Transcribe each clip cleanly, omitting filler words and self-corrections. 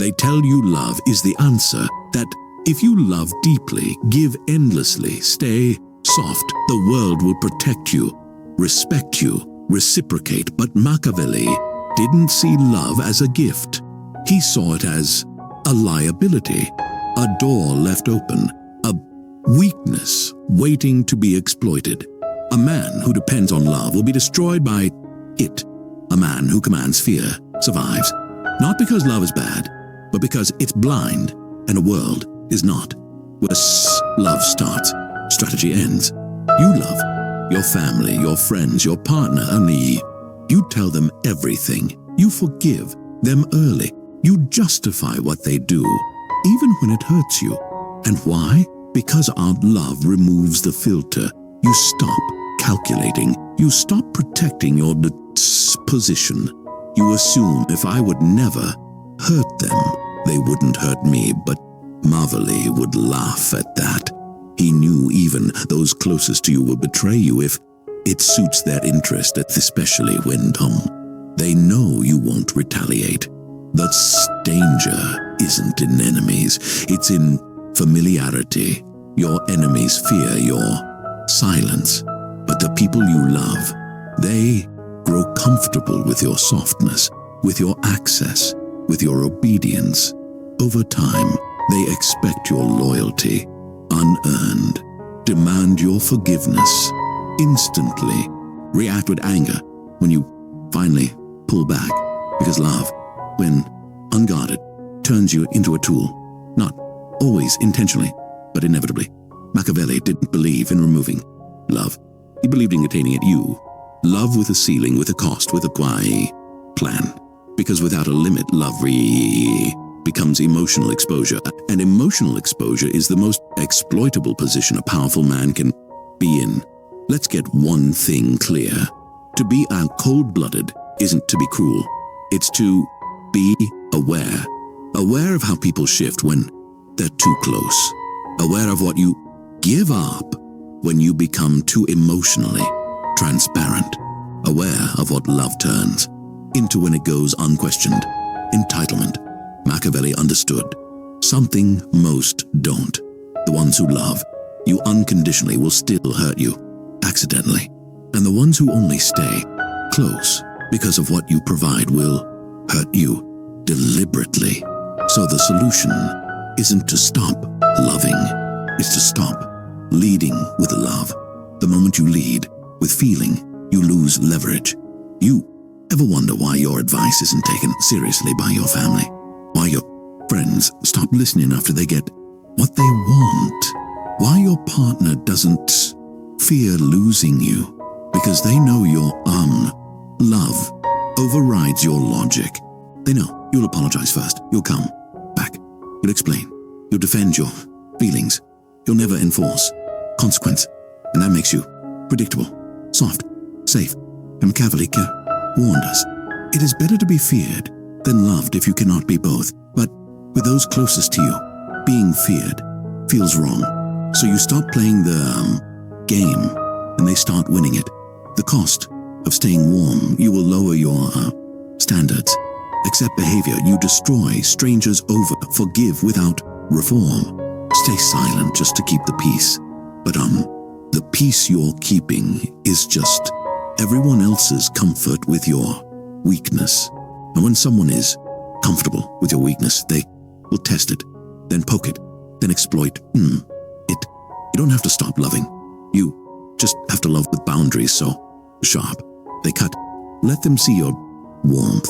They tell you love is the answer, that if you love deeply, give endlessly, stay soft, the world will protect you, respect you, reciprocate. But Machiavelli didn't see love as a gift. He saw it as a liability, a door left open, a weakness waiting to be exploited. A man who depends on love will be destroyed by it. A man who commands fear survives, not because love is bad, but because it's blind and a world is not. Where love starts, strategy ends. You love your family, your friends, your partner, only you tell them everything. You forgive them early. You justify what they do, even when it hurts you. And why? Because our love removes the filter. You stop calculating. You stop protecting your position. You assume if I would never hurt them, they wouldn't hurt me. But Machiavelli would laugh at that. He knew even those closest to you will betray you if it suits their interest, especially when they know you won't retaliate. The danger isn't in enemies, it's in familiarity. Your enemies fear your silence, but the people you love, they grow comfortable with your softness, with your access, with your obedience. Over time, they expect your loyalty, unearned, demand your forgiveness, instantly react with anger when you finally pull back, because love, when unguarded, turns you into a tool, not always intentionally, but inevitably. Machiavelli didn't believe in removing love. He believed in containing it. You, love with a ceiling, with a cost, with a plan. Because without a limit, love becomes emotional exposure. And emotional exposure is the most exploitable position a powerful man can be in. Let's get one thing clear. To be cold-blooded isn't to be cruel. It's to be aware. Aware of how people shift when they're too close. Aware of what you give up when you become too emotionally transparent. Aware of what love turns into when it goes unquestioned. Entitlement. Machiavelli understood something most don't. The ones who love you unconditionally will still hurt you, accidentally. And the ones who only stay close because of what you provide will hurt you deliberately. So the solution isn't to stop loving, it's to stop leading with love. The moment you lead with feeling, you lose leverage. You ever wonder why your advice isn't taken seriously by your family? Why your friends stop listening after they get what they want? Why your partner doesn't fear losing you? Because they know your love overrides your logic. They know you'll apologize first. You'll come back. You'll explain. You'll defend your feelings. You'll never enforce consequence. And that makes you predictable, soft, safe. And Machiavelli warned us. It is better to be feared than loved if you cannot be both. But with those closest to you, being feared feels wrong. So you stop playing the game and they start winning it. The cost of staying warm, you will lower your standards. Accept behavior you destroy, strangers over, forgive without reform. Stay silent just to keep the peace. But the peace you're keeping is just everyone else's comfort with your weakness. And when someone is comfortable with your weakness, they will test it, then poke it, then exploit it. You don't have to stop loving. You just have to love with boundaries so sharp they cut. Let them see your warmth,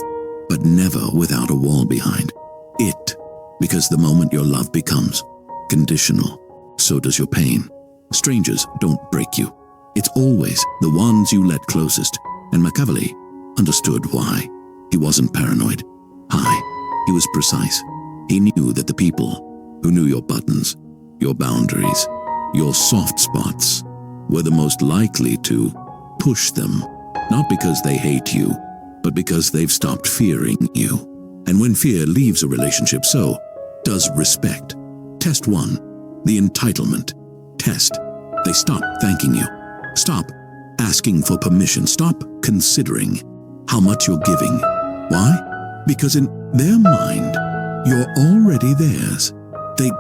but never without a wall behind it. Because the moment your love becomes conditional, so does your pain. Strangers don't break you. It's always the ones you let closest. And Machiavelli understood why. He wasn't paranoid. He was precise. He knew that the people who knew your buttons, your boundaries, your soft spots, were the most likely to push them, not because they hate you, but because they've stopped fearing you. And when fear leaves a relationship, so does respect. Test 1, the entitlement test. They stop thanking you. Stop asking for permission. Stop considering how much you're giving. Why? Because in their mind, you're already theirs. They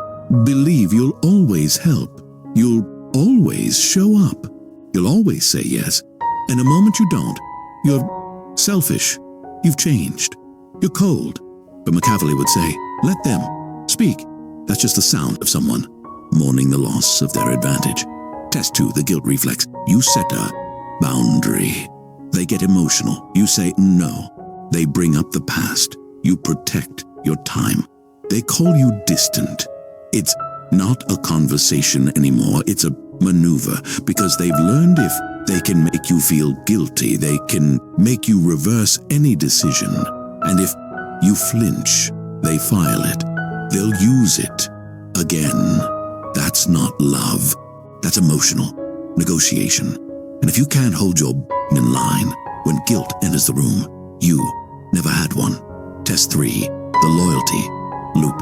believe you'll always help. You'll always show up. You'll always say yes. And the moment you don't, you're selfish. You've changed. You're cold. But Machiavelli would say, let them speak. That's just the sound of someone mourning the loss of their advantage. Test 2, the guilt reflex. You set a boundary. They get emotional. You say no. They bring up the past. You protect your time. They call you distant. It's not a conversation anymore. It's a maneuver, because they've learned if they can make you feel guilty, they can make you reverse any decision. And if you flinch, they file it. They'll use it again. That's not love. That's emotional negotiation. And if you can't hold your in line when guilt enters the room, you never had one. Test 3, the loyalty loop.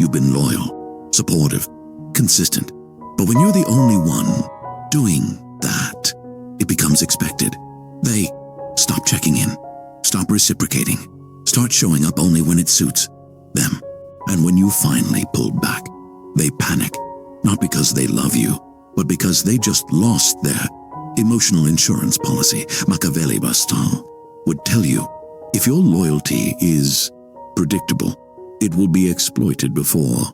You've been loyal, supportive, consistent. But when you're the only one doing that, it becomes expected. They stop checking in, stop reciprocating, start showing up only when it suits them. And when you finally pull back, they panic, not because they love you, but because they just lost their emotional insurance policy. Machiavelli would tell you, if your loyalty is predictable, it will be exploited before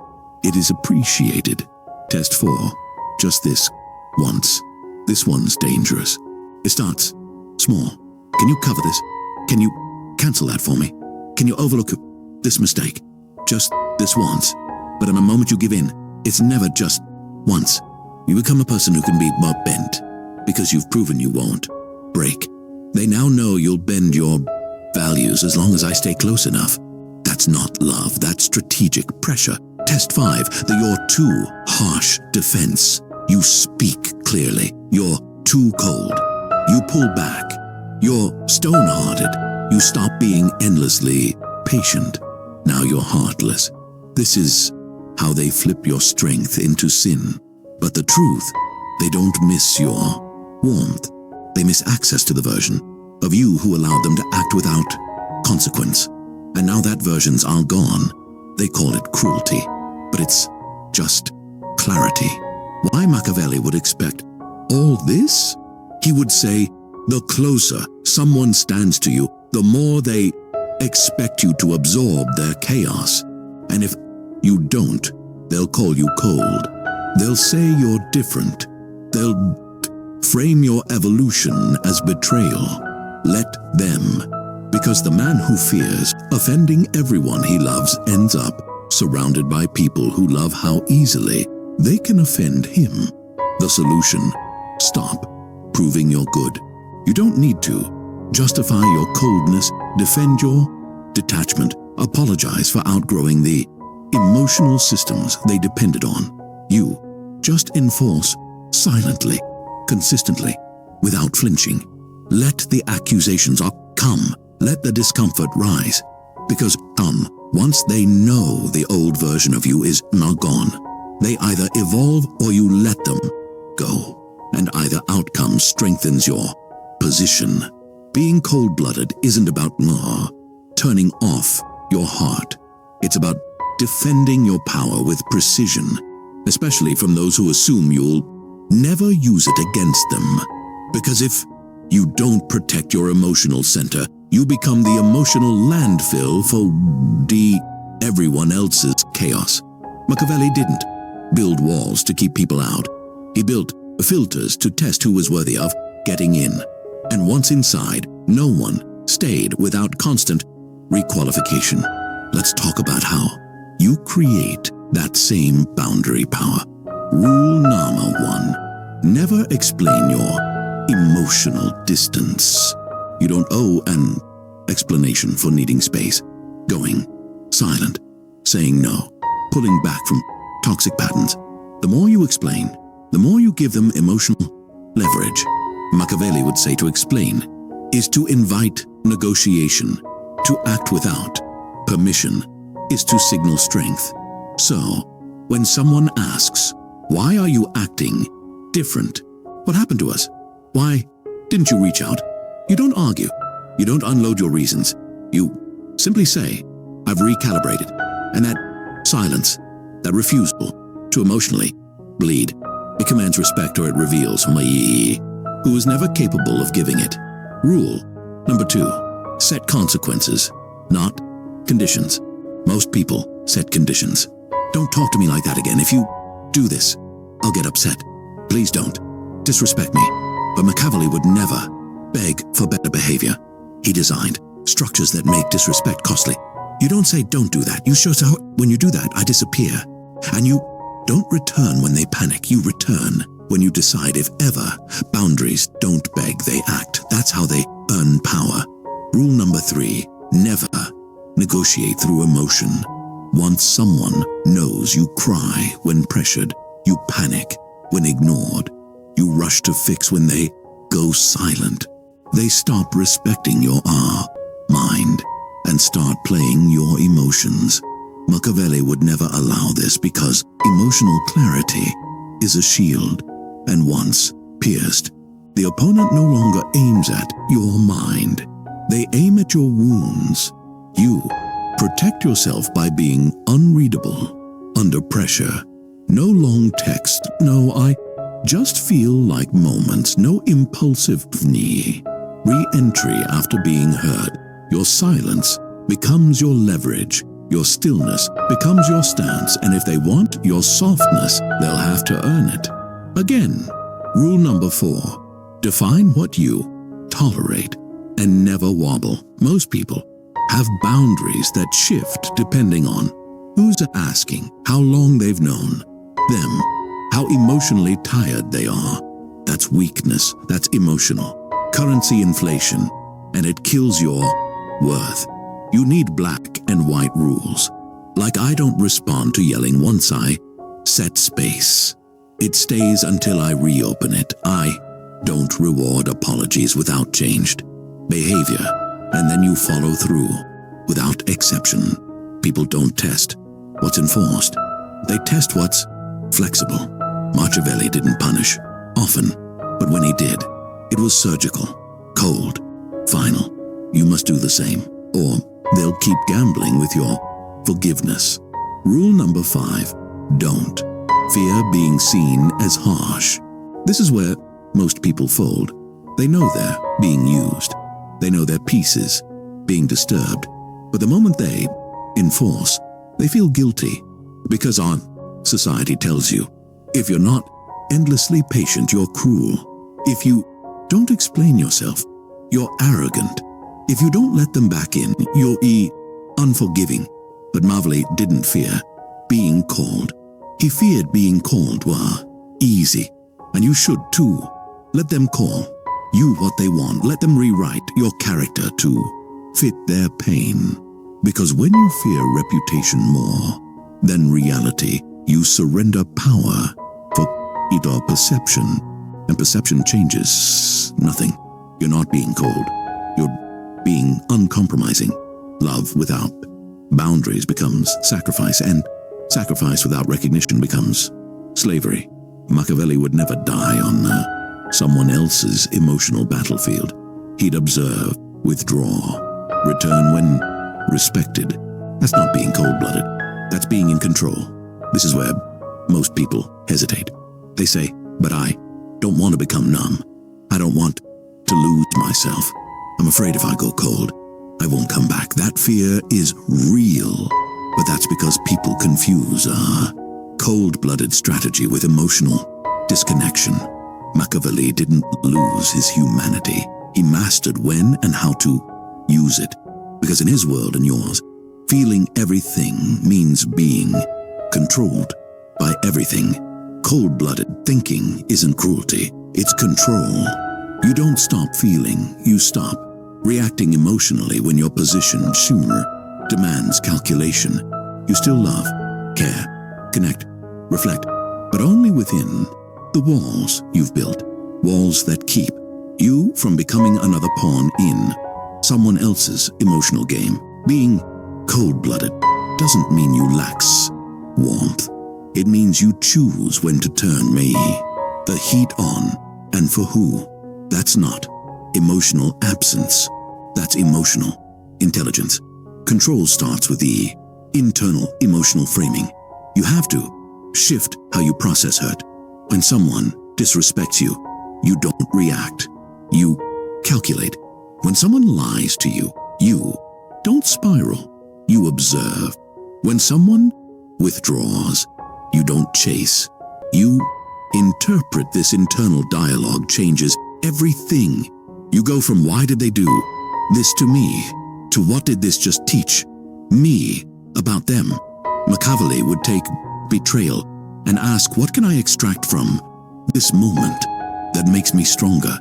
it is appreciated. Test 4, just this once. This one's dangerous. It starts small. Can you cover this? Can you cancel that for me? Can you overlook this mistake? Just this once. But in a moment you give in, it's never just once. You become a person who can be more bent, because you've proven you won't break. They now know you'll bend your values as long as I stay close enough. That's not love, that's strategic pressure. Test 5, you're too harsh defense. You speak clearly. You're too cold. You pull back. You're stone-hearted. You stop being endlessly patient. Now you're heartless. This is how they flip your strength into sin. But the truth, they don't miss your warmth. They miss access to the version of you who allowed them to act without consequence. And now that version's all gone. They call it cruelty, but it's just clarity. Why Machiavelli would expect all this? He would say, the closer someone stands to you, the more they expect you to absorb their chaos. And if you don't, they'll call you cold. They'll say you're different. They'll frame your evolution as betrayal. Let them, because the man who fears offending everyone he loves ends up surrounded by people who love how easily they can offend him. The solution: stop proving you're good. You don't need to justify your coldness, defend your detachment, apologize for outgrowing the emotional systems they depended on. You just enforce silently, consistently, without flinching. Let the accusations come. Let the discomfort rise. Because once they know the old version of you is now gone, they either evolve or you let them go. And either outcome strengthens your position. Being cold-blooded isn't about turning off your heart. It's about defending your power with precision, especially from those who assume you'll never use it against them. Because if you don't protect your emotional center, you become the emotional landfill for everyone else's chaos. Machiavelli didn't build walls to keep people out. He built filters to test who was worthy of getting in. And once inside, no one stayed without constant requalification. Let's talk about how you create that same boundary power. Rule number 1. Never explain your emotional distance. You don't owe an explanation for needing space, going silent, saying no, pulling back from toxic patterns. The more you explain, the more you give them emotional leverage. Machiavelli would say to explain is to invite negotiation. To act without permission is to signal strength. So, when someone asks, why are you acting different? What happened to us? Why didn't you reach out? You don't argue. You don't unload your reasons. You simply say, I've recalibrated. And that silence, that refusal to emotionally bleed, it commands respect or it reveals me, who is never capable of giving it. Rule number 2, set consequences, not conditions. Most people set conditions. Don't talk to me like that again. If you do this, I'll get upset. Please don't. Disrespect me. But Machiavelli would never beg for better behavior. He designed structures that make disrespect costly. You don't say, don't do that. You show how when you do that, I disappear. And you don't return when they panic. You return when you decide. If ever, boundaries don't beg, they act. That's how they earn power. Rule number 3, never negotiate through emotion. Once someone knows you cry when pressured, you panic when ignored, you rush to fix when they go silent, they stop respecting your mind and start playing your emotions. Machiavelli would never allow this because emotional clarity is a shield, and once pierced, the opponent no longer aims at your mind. They aim at your wounds. You protect yourself by being unreadable under pressure. No long text, no I just feel like moments, no impulsive re-entry after being hurt. Your silence becomes your leverage. Your stillness becomes your stance, and if they want your softness, they'll have to earn it. Again, rule number 4, define what you tolerate and never wobble. Most people have boundaries that shift depending on who's asking, how long they've known them, how emotionally tired they are. That's weakness, that's emotional currency inflation, and it kills your worth. You need black and white rules. Like I don't respond to yelling once I set space. It stays until I reopen it. I don't reward apologies without changed behavior, and then you follow through without exception. People don't test what's enforced. They test what's flexible. Machiavelli didn't punish often, but when he did, it was surgical, cold, final. You must do the same, or they'll keep gambling with your forgiveness. Rule number 5, don't fear being seen as harsh. This is where most people fold. They know they're being used. They know their peace is being disturbed. But the moment they enforce, they feel guilty because our society tells you, if you're not endlessly patient, you're cruel. If you don't explain yourself, you're arrogant. If you don't let them back in, you're unforgiving. But Machiavelli didn't fear being called. He feared being called were easy, and you should too. Let them call you what they want. Let them rewrite your character to fit their pain. Because when you fear reputation more than reality, you surrender power for it or perception, and perception changes nothing. You're not being cold. You're being uncompromising. Love without boundaries becomes sacrifice, and sacrifice without recognition becomes slavery. Machiavelli would never die on someone else's emotional battlefield. He'd observe, withdraw, return when respected. That's not being cold-blooded. That's being in control. This is where most people hesitate. They say, but I don't want to become numb. I don't want to lose myself. I'm afraid if I go cold, I won't come back. That fear is real, but that's because people confuse cold-blooded strategy with emotional disconnection. Machiavelli didn't lose his humanity. He mastered when and how to use it. Because in his world and yours, feeling everything means being controlled by everything. Cold-blooded thinking isn't cruelty, it's control. You don't stop feeling, you stop reacting emotionally when your position demands calculation. You still love, care, connect, reflect, but only within the walls you've built. Walls that keep you from becoming another pawn in someone else's emotional game. Being cold-blooded doesn't mean you lack warmth. It means you choose when to turn the heat on, and for who. That's not emotional absence. That's emotional intelligence. Control starts with internal emotional framing. You have to shift how you process hurt. When someone disrespects you, you don't react. You calculate. When someone lies to you, you don't spiral. You observe. When someone withdraws, you don't chase. You interpret. This internal dialogue changes everything. You go from why did they do this to me, to what did this just teach me about them? Machiavelli would take betrayal and ask, what can I extract from this moment that makes me stronger?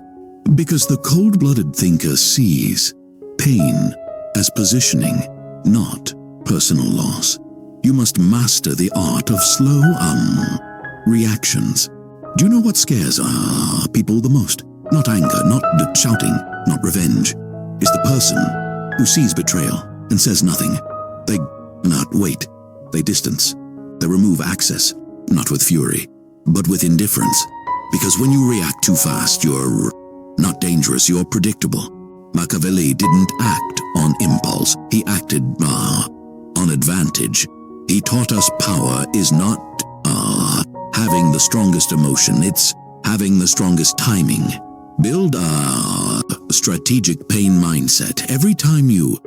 Because the cold-blooded thinker sees pain as positioning, not personal loss. You must master the art of slow reactions. Do you know what scares people the most? Not anger, not shouting, not revenge. It's the person who sees betrayal and says nothing. They not wait. They distance. They remove access, not with fury, but with indifference. Because when you react too fast, you're not dangerous, you're predictable. Machiavelli didn't act on impulse. He acted on advantage. He taught us power is not having the strongest emotion, it's having the strongest timing. Build a strategic pain mindset. Every time you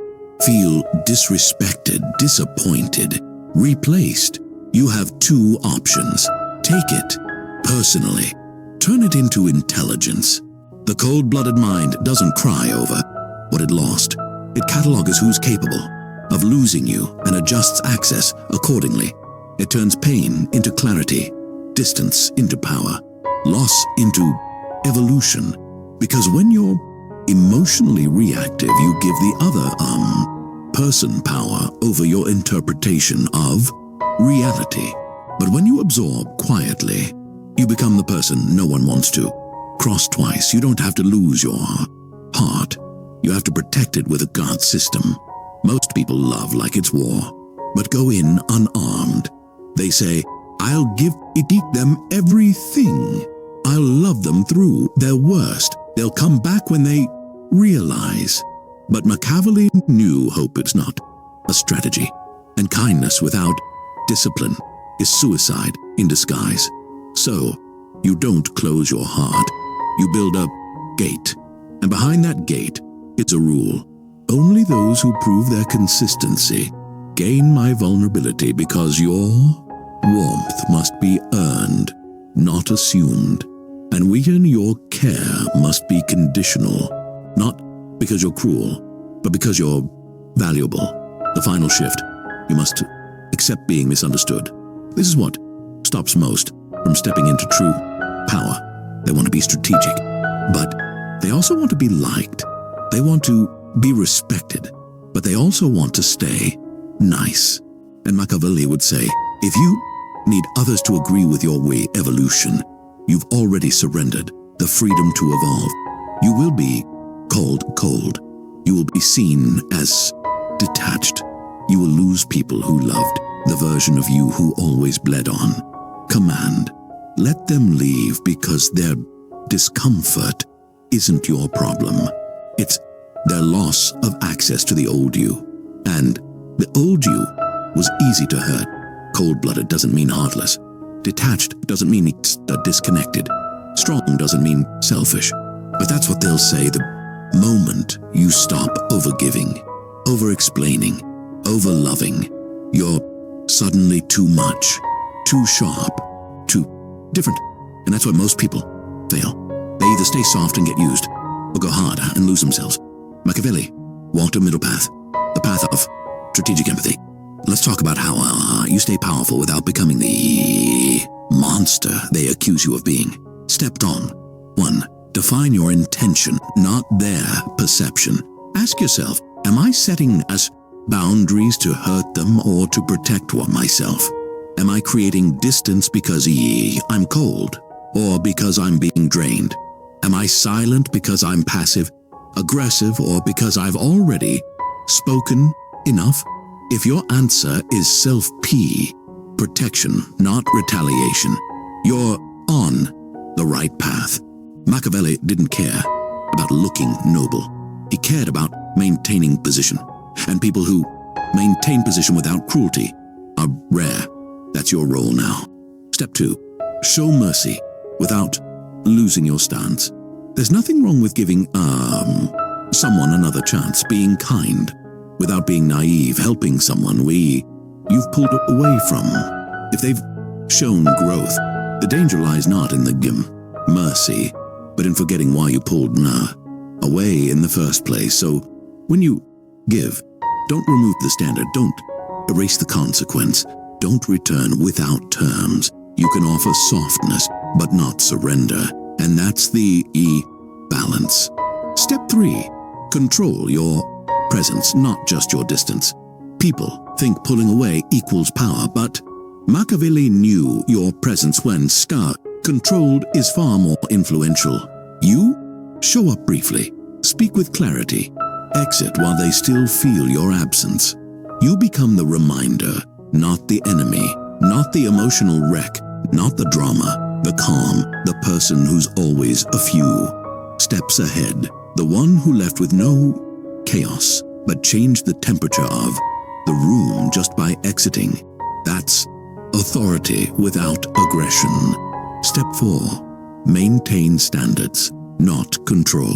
feel disrespected, disappointed, replaced, you have two options. Take it personally. Turn it into intelligence. The cold-blooded mind doesn't cry over what it lost. It catalogs who's capable of losing you and adjusts access accordingly. It turns pain into clarity, distance into power, loss into evolution. Because when you're emotionally reactive, you give the other person power over your interpretation of reality. But when you absorb quietly, you become the person no one wants to cross twice. You don't have to lose your heart. You have to protect it with a guard system. Most people love like it's war, but go in unarmed. They say, I'll give them everything. I'll love them through their worst. They'll come back when they realize. But Machiavelli knew hope is not a strategy, and kindness without discipline is suicide in disguise. So, you don't close your heart. You build a gate, and behind that gate is a rule. Only those who prove their consistency gain my vulnerability, because your warmth must be earned, not assumed. And weaken your care must be conditional, not because you're cruel, but because you're valuable. The final shift, you must accept being misunderstood. This is what stops most from stepping into true power. They want to be strategic, but they also want to be liked. They want to be respected, but they also want to stay nice. And Machiavelli would say, if you need others to agree with your way evolution, you've already surrendered the freedom to evolve. You will be called cold. You will be seen as detached. You will lose people who loved the version of you who always bled on. Command. Let them leave, because their discomfort isn't your problem. It's their loss of access to the old you. And the old you was easy to hurt. Cold-blooded doesn't mean heartless. Detached doesn't mean it's disconnected. Strong doesn't mean selfish. But that's what they'll say the moment you stop overgiving, over-explaining, over-loving. You're suddenly too much, too sharp, too different. And that's why most people fail. They either stay soft and get used, or go harder and lose themselves. Machiavelli walked a middle path, the path of strategic empathy. Let's talk about how you stay powerful without becoming the monster they accuse you of being. Step on. 1. Define your intention, not their perception. Ask yourself, am I setting as boundaries to hurt them or to protect myself? Am I creating distance because I'm cold, or because I'm being drained? Am I silent because I'm passive, aggressive, or because I've already spoken enough? If your answer is self-P, protection, not retaliation, you're on the right path. Machiavelli didn't care about looking noble. He cared about maintaining position. And people who maintain position without cruelty, are rare. That's your role now. Step 2. Show mercy without losing your stance. There's nothing wrong with giving, someone another chance, being kind, without being naive, helping someone you've pulled away from. If they've shown growth, the danger lies not in the mercy, but in forgetting why you pulled away in the first place. So when you give, don't remove the standard, don't erase the consequence, don't return without terms. You can offer softness, but not surrender, and that's the balance. Step 3. Control your presence, not just your distance. People think pulling away equals power, but Machiavelli knew your presence when controlled is far more influential. You show up briefly, speak with clarity, exit while they still feel your absence. You become the reminder, not the enemy, not the emotional wreck, not the drama, the calm, the person who's always a few steps ahead, the one who left with no chaos, but changed the temperature of the room just by exiting. That's authority without aggression. Step 4. Maintain standards, not control.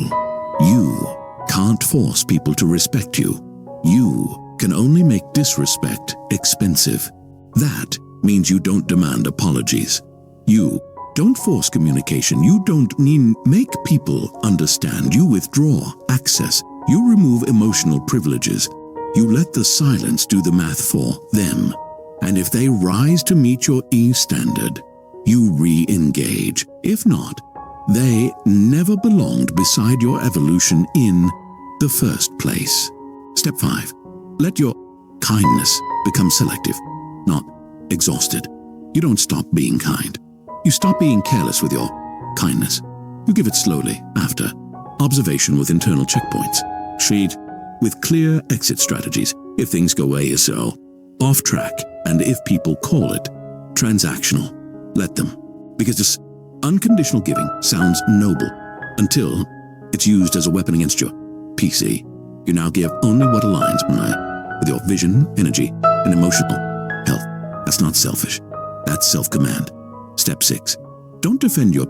You can't force people to respect you. You can only make disrespect expensive. That means you don't demand apologies. You don't force communication. You don't make people understand. You withdraw access. You remove emotional privileges. You let the silence do the math for them. And if they rise to meet your standard, you re-engage. If not, they never belonged beside your evolution in the first place. Step 5. Let your kindness become selective, not exhausted. You don't stop being kind. You stop being careless with your kindness. You give it slowly, after observation with internal checkpoints. Treat with clear exit strategies if things go ASO, off track, and if people call it transactional. Let them, because this unconditional giving sounds noble until it's used as a weapon against your PC. You now give only what aligns with your vision, energy, and emotional health. That's not selfish. That's self-command. Step 6. Don't defend your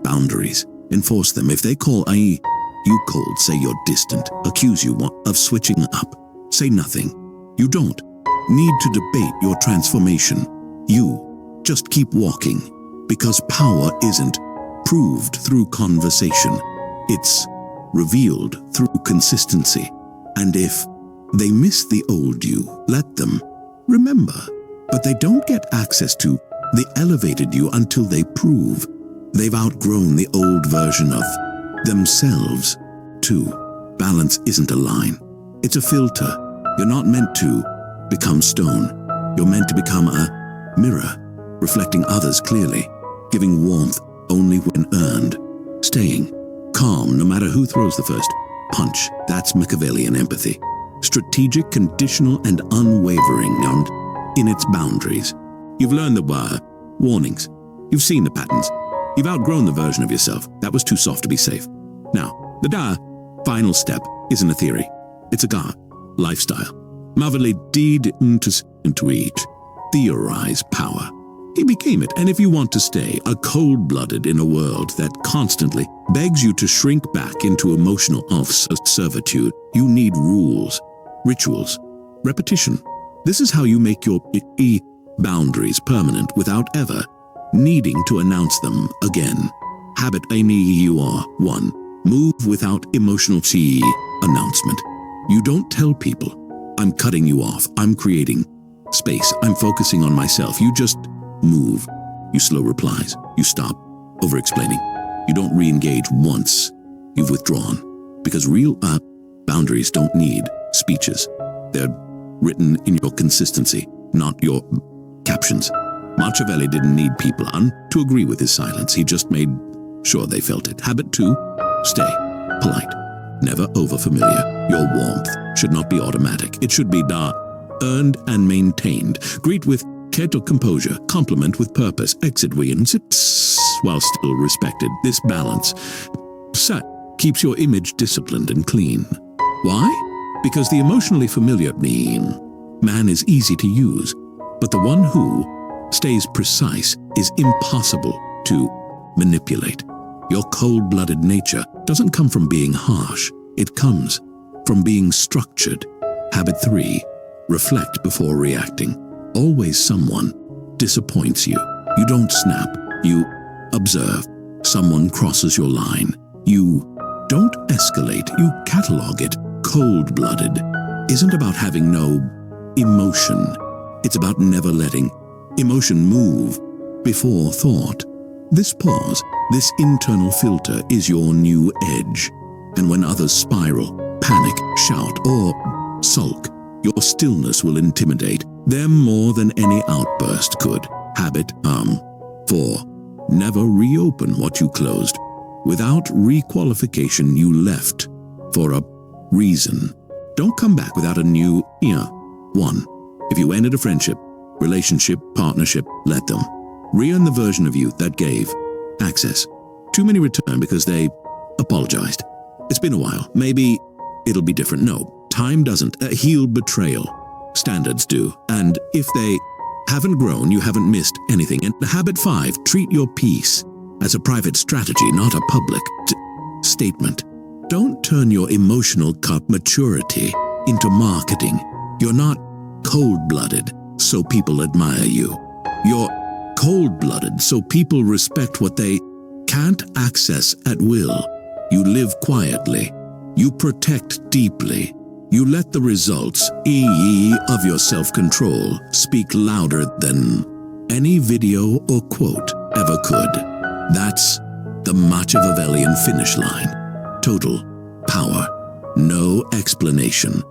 boundaries. Enforce them. If they call you cold, say you're distant. Accuse you of switching up. Say nothing. You don't need to debate your transformation. You just keep walking, because power isn't proved through conversation. It's revealed through consistency. And if they miss the old you, let them. Remember, but they don't get access to the elevated you until they prove they've outgrown the old version of themselves. 2. Balance isn't a line. It's a filter. You're not meant to become stone. You're meant to become a mirror, reflecting others clearly, giving warmth only when earned, staying calm no matter who throws the first punch. That's Machiavellian empathy. Strategic, conditional, and unwavering, and in its boundaries. You've learned the warnings. You've seen the patterns. You've outgrown the version of yourself that was too soft to be safe. Now, the final step isn't a theory. It's a lifestyle. Machiavelli didn't theorize power. He became it. And if you want to stay cold-blooded in a world that constantly begs you to shrink back into emotional servitude, you need rules, rituals, repetition. This is how you make your boundaries permanent without ever needing to announce them again. Habit you are 1. Move without emotional announcement. You don't tell people, I'm cutting you off, I'm creating space, I'm focusing on myself. You just move. You slow replies. You stop over-explaining. You don't re-engage once you've withdrawn. Because real boundaries don't need speeches. They're written in your consistency, not your captions. Machiavelli didn't need people to agree with his silence. He just made sure they felt it. Habit 2, stay polite, never over-familiar. Your warmth should not be automatic. It should be earned and maintained. Greet with care or composure, compliment with purpose, exit while still respected. This balance keeps your image disciplined and clean. Why? Because the emotionally familiar man is easy to use, but the one who stays precise is impossible to manipulate. Your cold-blooded nature doesn't come from being harsh. It comes from being structured. Habit 3. Reflect before reacting. Always someone disappoints you. You don't snap. You observe. Someone crosses your line. You don't escalate. You catalog it. Cold-blooded isn't about having no emotion. It's about never letting emotion move before thought. This pause, this internal filter is your new edge. And when others spiral, panic, shout, or sulk, your stillness will intimidate them more than any outburst could. Habit 4. Never reopen what you closed. Without requalification, you left for a reason. Don't come back without a new 1. If you ended a friendship, relationship, partnership, let them re-earn the version of you that gave access. Too many return because they apologized. It's been a while. Maybe it'll be different. No, time doesn't heal betrayal. Standards do. And if they haven't grown, you haven't missed anything. And habit 5, treat your peace as a private strategy, not a public statement. Don't turn your emotional cup maturity into marketing. You're not cold-blooded so people admire you. You're cold-blooded so people respect what they can't access at will. You live quietly. You protect deeply. You let the results of your self-control speak louder than any video or quote ever could. That's the Machiavellian finish line. Total power. No explanation.